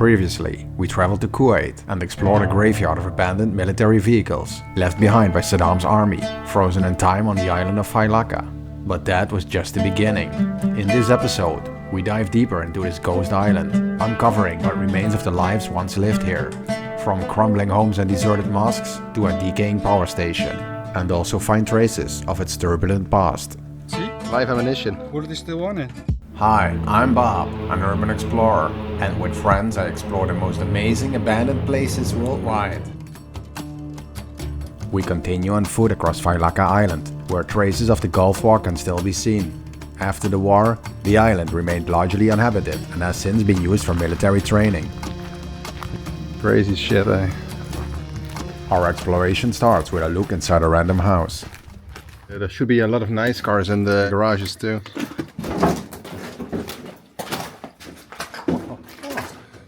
Previously, we traveled to Kuwait and explored a graveyard of abandoned military vehicles left behind by Saddam's army, frozen in time on the island of Failaka. But that was just the beginning. In this episode, we dive deeper into this ghost island, uncovering what remains of the lives once lived here, from crumbling homes and deserted mosques to a decaying power station, and also find traces of its turbulent past. See? Live ammunition. Bullet is still on it. Hi, I'm Bob, an urban explorer, and with friends I explore the most amazing abandoned places worldwide. We continue on foot across Failaka Island, where traces of the Gulf War can still be seen. After the war, the island remained largely uninhabited and has since been used for military training. Crazy shit, eh? Our exploration starts with a look inside a random house. There should be a lot of nice cars in the garages too.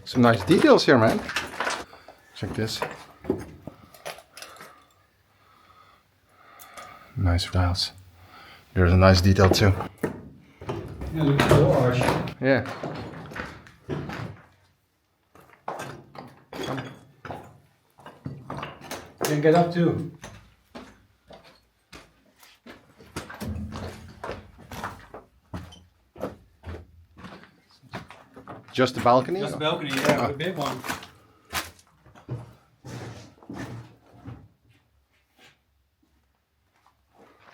Some nice details here, man. Check this. Nice files. There's a nice detail too. Yeah, look at the doors. Yeah. You can get up too. Just the balcony? Just a balcony, yeah, a big one.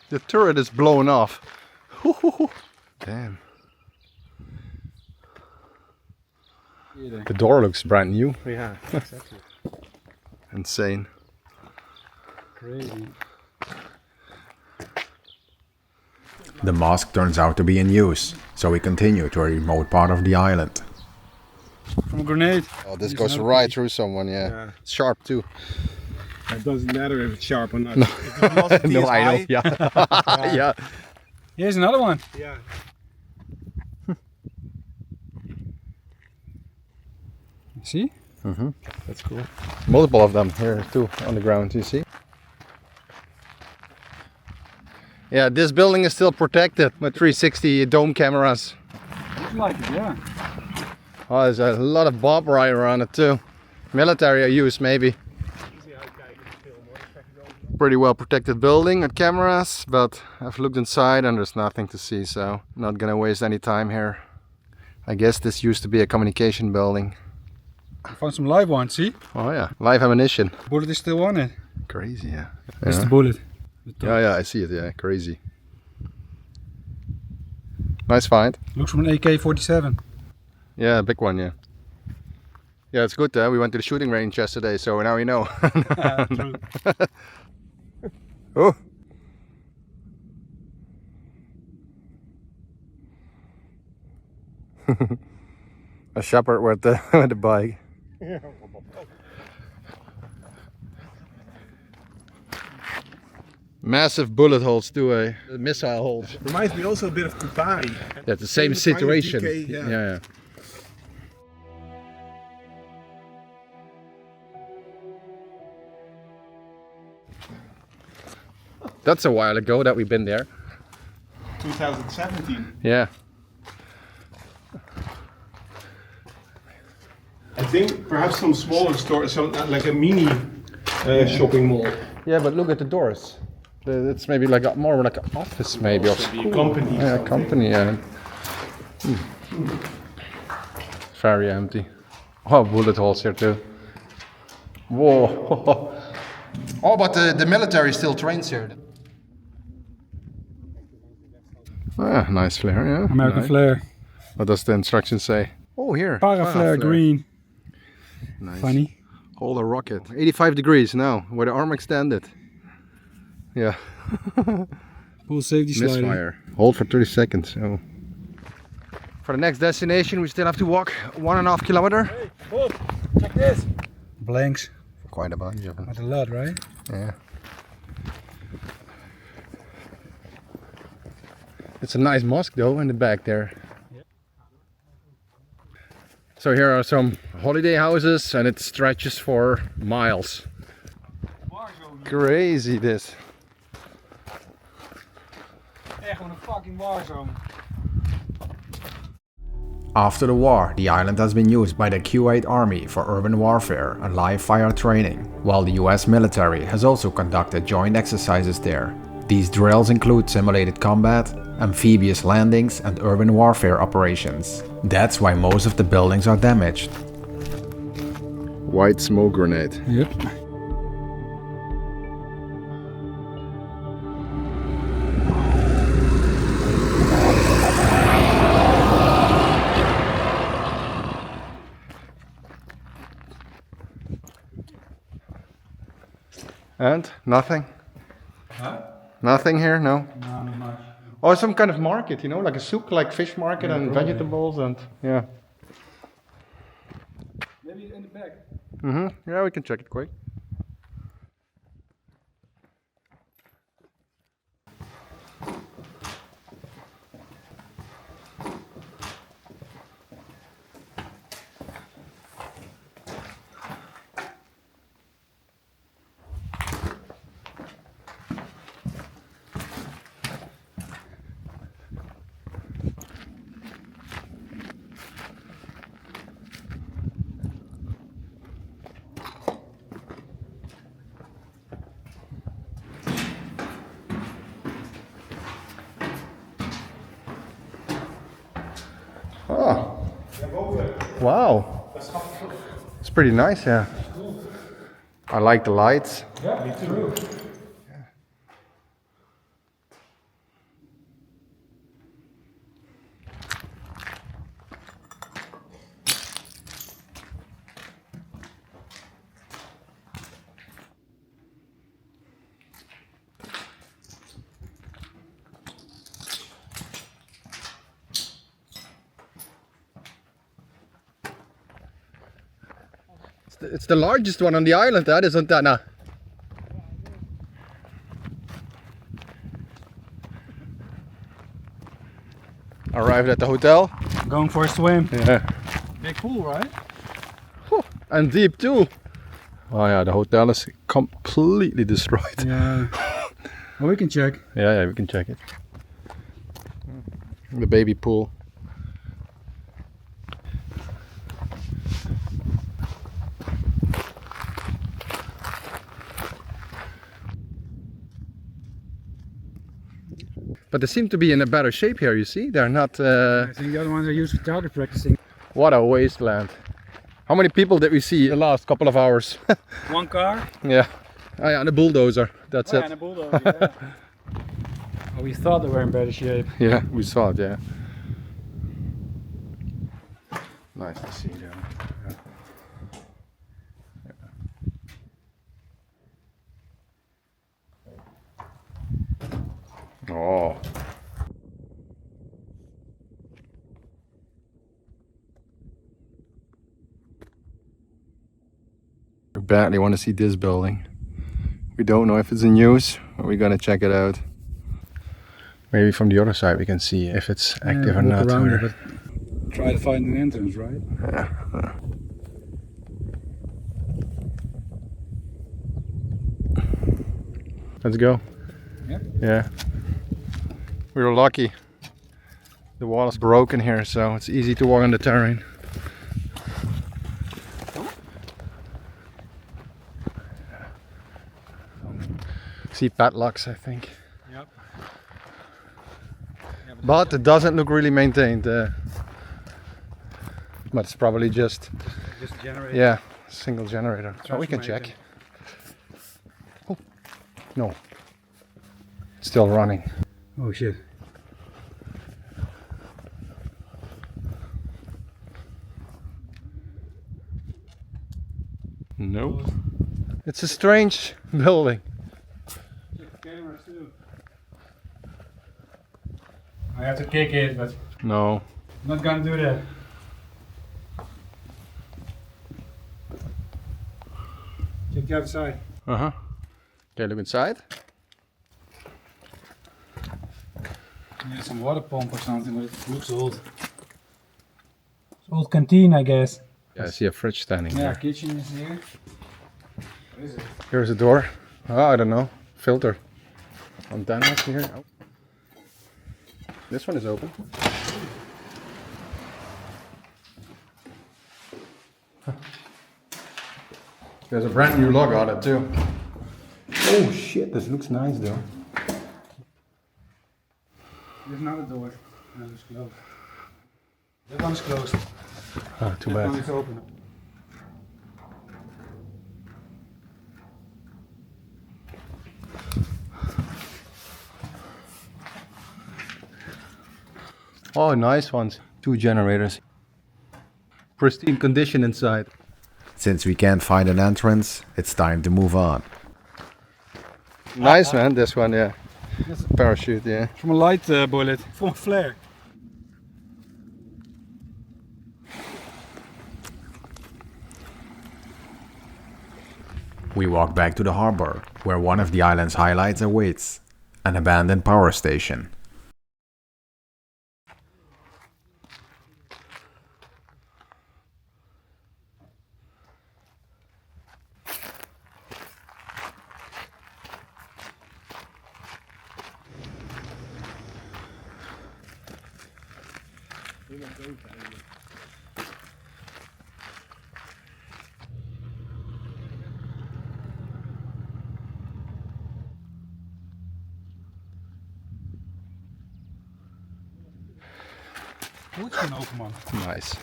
The turret is blown off. Damn. The door looks brand new. Yeah, exactly. Insane. Crazy. The mosque turns out to be in use, so we continue to a remote part of the island. From a grenade. Oh, this Use goes another right piece. through someone, yeah. It's sharp too. It doesn't matter if it's sharp or not. No. If the velocity No, is I know, high, yeah. Yeah. Here's another one. Yeah. See? Mm-hmm. That's cool. Multiple of them here too on the ground, you see? Yeah, this building is still protected with 360 dome cameras. Looks like it, yeah. Oh, there's a lot of barbed wire on it too. Military use maybe. Pretty well protected building with cameras, but I've looked inside and there's nothing to see, so not gonna waste any time here. I guess this used to be a communication building. I found some live ones, see? Oh yeah, live ammunition. Bullet is still on it. Crazy, yeah. That's Yeah. the bullet. Yeah, I see it, yeah, crazy. Nice find. Looks from an AK-47. Yeah, big one, yeah. Yeah, it's good, we went to the shooting range yesterday, so now we know. True. Oh! A shepherd with the with the bike. Massive bullet holes too, missile holes. Reminds me also a bit of Kupari. Yeah, the same situation. DK, yeah. Yeah. That's a while ago that we've been there. 2017. Yeah. I think perhaps some smaller stores, some like a mini shopping mall. Yeah, but look at the doors. It's maybe like more like an office, maybe or Maybe a school. company. Yeah, something. company. Yeah. Very empty. Oh, bullet holes here too. Whoa. Oh, but the military still trains here. Ah, nice flare, yeah. American Nice. flare. What does the instructions say? Oh, here. Paraflare green. Nice. Funny. Hold a rocket. 85 degrees now, with the arm extended. Yeah. Full safety slider. Misfire. Hold for 30 seconds. Oh. For the next destination, we still have to walk 1.5 kilometers. Hey, Bob, check this. Blanks. Quite a bunch of them. That's a lot, right? Yeah. It's a nice mosque though in the back there. So here are some holiday houses and it stretches for miles. Crazy this. Echt gewoon een fucking warzone. After the war, the island has been used by the Kuwait army for urban warfare and live fire training, while the US military has also conducted joint exercises there. These drills include simulated combat, amphibious landings and urban warfare operations. That's why most of the buildings are damaged. White smoke grenade. Yep. And nothing? Huh? Nothing here, no? No, not much. Oh, some kind of market, you know, like a souk, like fish market and probably. vegetables and yeah. Maybe in the back. Yeah, we can check it quick. Oh, wow. It's pretty nice, yeah. I like the lights. Yeah, me too. It's the largest one on the island, that isn't that now? Arrived at the hotel. Going for a swim. Yeah. Big pool, right? And deep too. Oh yeah, the hotel is completely destroyed. Yeah. Well, we can check. Yeah, we can check it. The baby pool. But they seem to be in a better shape here, you see? They're not... I think the other ones are used for target practicing. What a wasteland. How many people did we see the last couple of hours? One car. Yeah. Oh, yeah, and a bulldozer. That's it. And a bulldozer, yeah. Well, we thought they were in better shape. Yeah, we saw it, yeah. Nice to see them. Yeah. Oh. We badly want to see this building. We don't know if it's in use, but we're gonna check it out. Maybe from the other side we can see if it's active or not. Around it, but try to find an entrance, right? Yeah. Let's go. Yep. Yeah. We were lucky. The wall is broken here, so it's easy to walk on the terrain. See padlocks, I think. Yep. But it doesn't look really maintained. But it's probably just generator. yeah, single generator. So we can check. Oh, no, it's still running. Oh shit. Nope. It's a strange building. Cameras too. I have to kick it, but No. I'm not gonna do that. Check the other side. Uh-huh. Okay, look inside. Yeah, some water pump or something, but it looks old. It's old canteen, I guess. Yeah, I see a fridge standing Yeah, there. kitchen is here. What is it? Here's a door. Oh, I don't know. Filter. Antennas here. Oh. This one is open. There's a brand new logo on it too. Oh shit, this looks nice though. There's another door. No, it's closed. That one's closed. Oh, too That bad. one is open. Oh, nice ones. 2 generators. Pristine condition inside. Since we can't find an entrance, it's time to move on. Nice man, this one, yeah. Yes. Parachute, yeah. From a light bullet. From a flare. We walk back to the harbor, where one of the island's highlights awaits, an abandoned power station. Oh, it's een open man. Nice.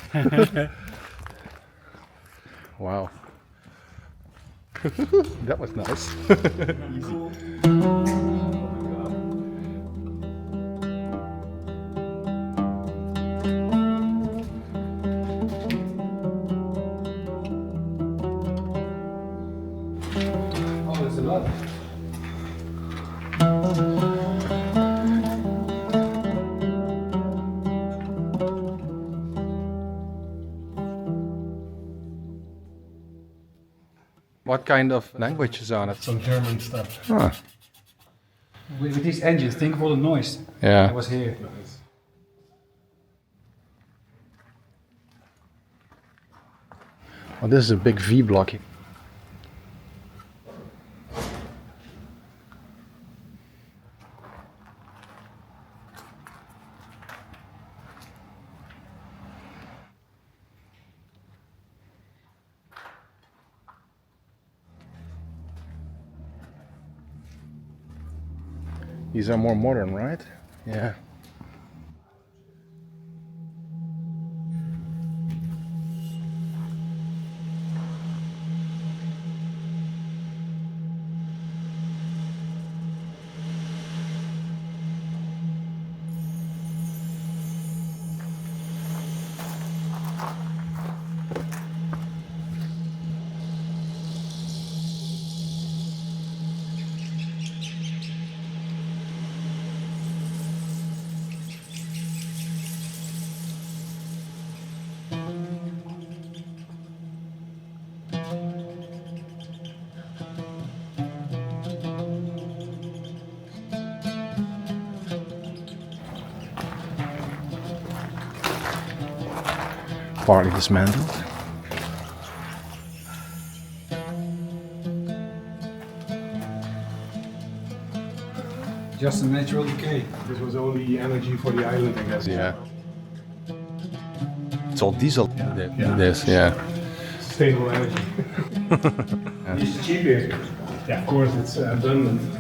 Wow. That was nice. Oh, there's a lot. What kind of language is on it? Some German stuff. Huh. With these engines, think of all the noise Yeah. that was here. Oh, this is a big V block. These are more modern, right? Yeah. Partly dismantled. Just a natural decay. This was only energy for the island, I guess. Yeah. It's all diesel. Yeah. This, yeah. Sustainable energy. It's cheap here. Yeah, of course, it's abundant.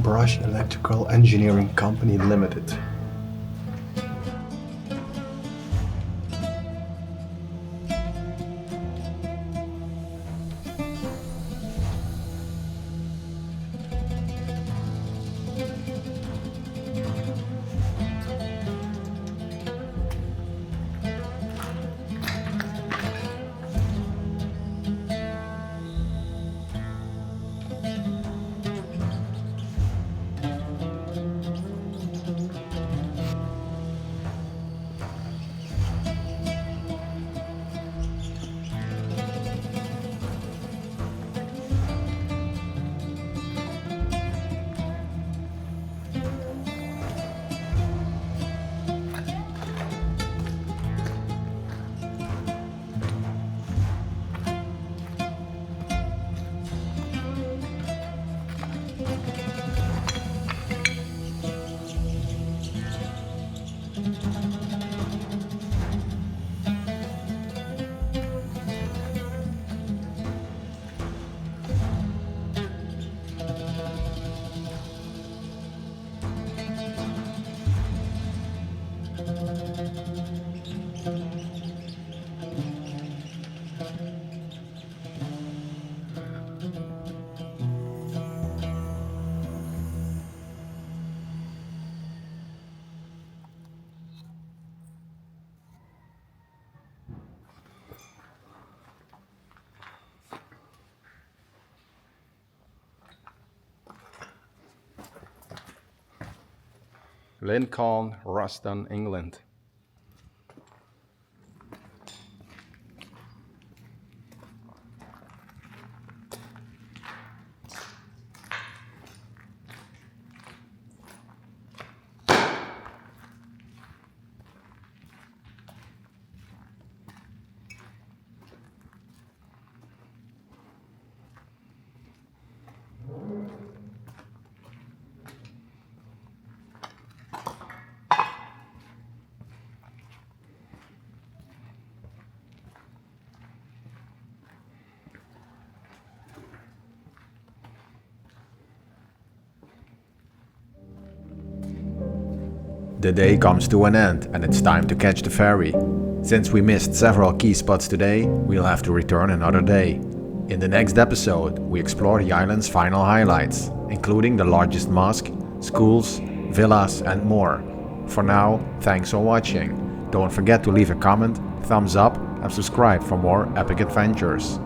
Brush Electrical Engineering Company Limited. Lincoln, Ruston, England. The day comes to an end and it's time to catch the ferry. Since we missed several key spots today, we'll have to return another day. In the next episode, we explore the island's final highlights, including the largest mosque, schools, villas and more. For now, thanks for watching. Don't forget to leave a comment, thumbs up and subscribe for more epic adventures.